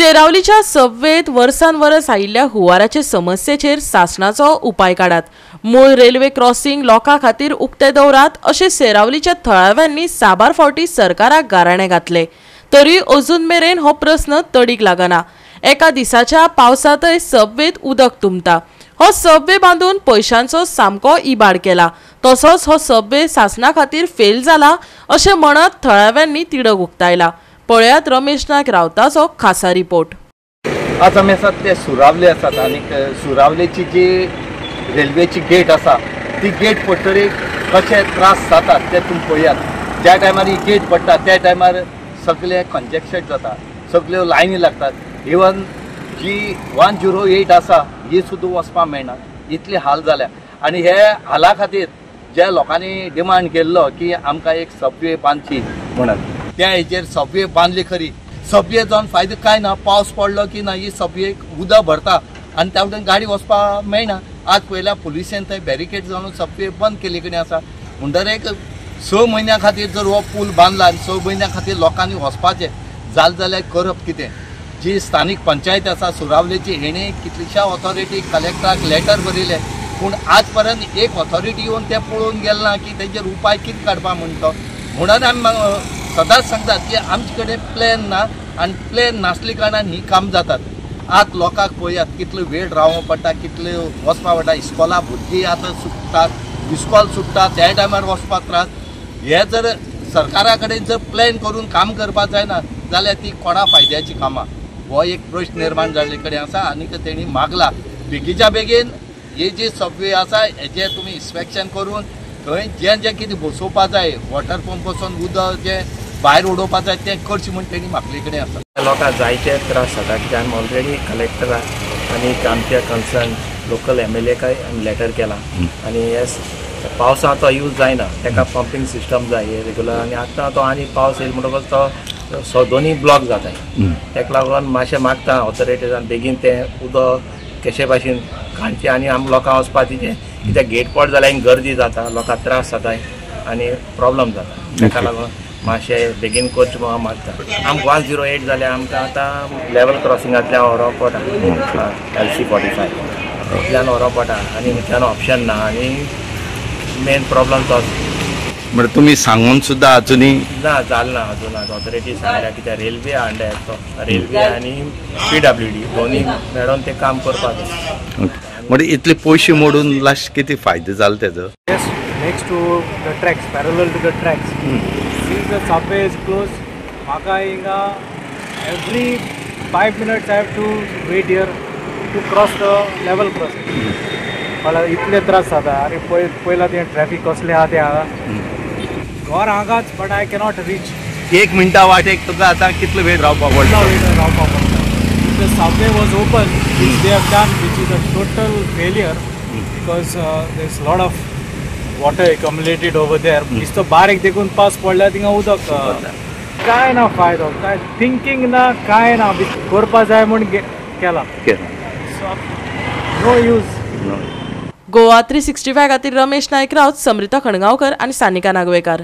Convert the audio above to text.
सेरावलीच्या सबवेत वर्सांवरस आयिल्ल्या हुंवाराचे समस्येचेर शासनाचो उपाय काडात। मूळ रेल्वे क्रॉसिंग लोकां खातीर उक्ते दवरात अशें सेरावलीच्या थळाव्यांनी साबार फावटी सरकाराक गाराणें घातले, तरी अजून मेरेन हो प्रस्न तडीक लागना। एका दिसाच्या पावसांतय सबवेत उदक तुंबता। हो सबवे बांदून पैशांचो सामको इबाड केला, तसोच हो सबवे शासना खातीर फेल जाला अशें म्हणत थळाव्यांनी तिडक उक्तायला। पळयात रमेश नायक रावताचो खासा रिपोर्ट। आज आमी आसात ते सुरावले आसात आनी सुरावलेची जी रेल्वेची गेट आसा ती गेट पडटरी कशे त्रास जातात ते तुमी पळयात। ज्या टायमार ही गेट पडटा त्या टायमार सगळे कंजेक्शन जाता, सगळ्यो लायनी लागतात। इवन जी 108 आसा ही सुद्दां वचपाक मेळना, इतले हाल जाल्या। आनी हे हाला खातीर ज्या लोकांनी डिमांड केल्लो की आमकां एक सबवे बांदची म्हणून, त्या हेचेर सबवे बांदली खरी। सबवे जावन फायदो काय ना, पावस पडलो की ना ही सबवे उदक भरता आनी त्या वटेन गाडी वचपाक मेळना। आज पयल्या पुलिसेन थंय बॅरिकेड जावन सबवे बंद केली कडेन आसा। म्हणटरेक 6 म्हयन्या खातीर जर हो पूल बांदला आनी 6 म्हयन्या खातीर लोकांनी वचपाचें जालें जाल्यार करप कितें? जी स्थानीक पंचायत आसा सुरावलेची हेणे कितलीशा ऑथॉरिटी कलेक्टराक लेटर बरयले, पूण आज पर्यंत एक ऑथॉरिटी येवन ते पळोवन गेल ना की तेजेर उपाय कितें काडपा म्हणटा। म्हणून आमी सदांच सांगतात की आमचे कडेन प्लॅन ना आनी प्लॅन नासले कारणान ही काम जातात। आज लोकांक पळयात कितलो वेळ रावोवं पडटा, कितले वचपा पडटा। इस्कॉला भुरगीं आतां सुट्टात, इस्कॉल सुट्टा त्या टायमार वचपाक त्रास। हे जर सरकारा कडेन जर प्लॅन करून काम करपाक जायना जाल्यार ती कोणा फायद्याची कामां, हो एक प्रश्न निर्माण जाल्ले कडेन आसा। आनी तेणी मागला बेगीच्या बेगीन हे जे सबवे आसा हेजे तुमी इन्स्पेक्शन करून थंय जें जें कितें बसोवपा जाय, वॉटर पंप पासून उदक जें भायर उडोवपा जाय तें करचें म्हूण तेणी म्हापले कडेन आसा। लोकांक जायते त्रास जाता कित्याक आमी ऑलरेडी कलेक्टराक आनी आमच्या कन्सर्न लोकल MLA-काय लेटर केला आनी हे पावसां तो यूज जायना, ताका पंपींग सिस्टम जाय रेग्युलर। आनी आतां तो आनी पावस येयलो म्हणटकच तो दोनी ब्लॉक जाताय। ताका लागून मातशें मागता ऑथॉरिटीजान बेगीन तें उदक कशे भाशेन काडचें आनी आमी लोकांक वचपा तिचें, कित्याक गेट पड जाल्यार गरजी जाता, लोकांक त्रास जाताय आनी प्रॉब्लम जाता। ताका लागून मातशें बेगीन करचें म्हणून मागता। आमकां 108 जाल्यार आमकां आतां लेवल क्रॉसिंगांतल्यान व्हरप पडटा LC 45 इतल्यान व्हरप पडटा आनी थंय ऑप्शन ना आनी मेन प्रॉब्लम तोच। म्हणजे तुमी सांगून सुद्दां अजुनूय ना जालें ना अजून। ऑथॉरिटी सांगल्या कित्याक रेल्वे अंडर तो रेल्वे आनी PWD दोनी मेळोन तें काम करपाक जाय। म्हणजे इतले पयशे मोडून लास्ट किती फायदो जालो तेजो? Yes, next to the tracks, parallel to the tracks. Since the subway is closed, Maka inga every 5 minutes I have to wait here to cross the level crossing. मला इतले त्रास जाता। अरे पयला ते ट्रॅफिक कसले आहा ते हांगा घर हांगाच, बट आय कॅनॉट रीच। 1 मिनटा वाटेक तुका आतां कितलो वेळ रावपाक पडटा? The subway was open, which they have done, which is a total failure because there's a lot of water accumulated over there. इस्तो बारीक देखून पास पडल्या थिंगा उदक काय ना फायदो, काय थिंकिंग ना काय ना, करपा जाय म्हूण केला। So no use. गोवा 365 खातीर रमेश नायक रावत, समृता खणगांवकर आनी सानिका नागवेकर।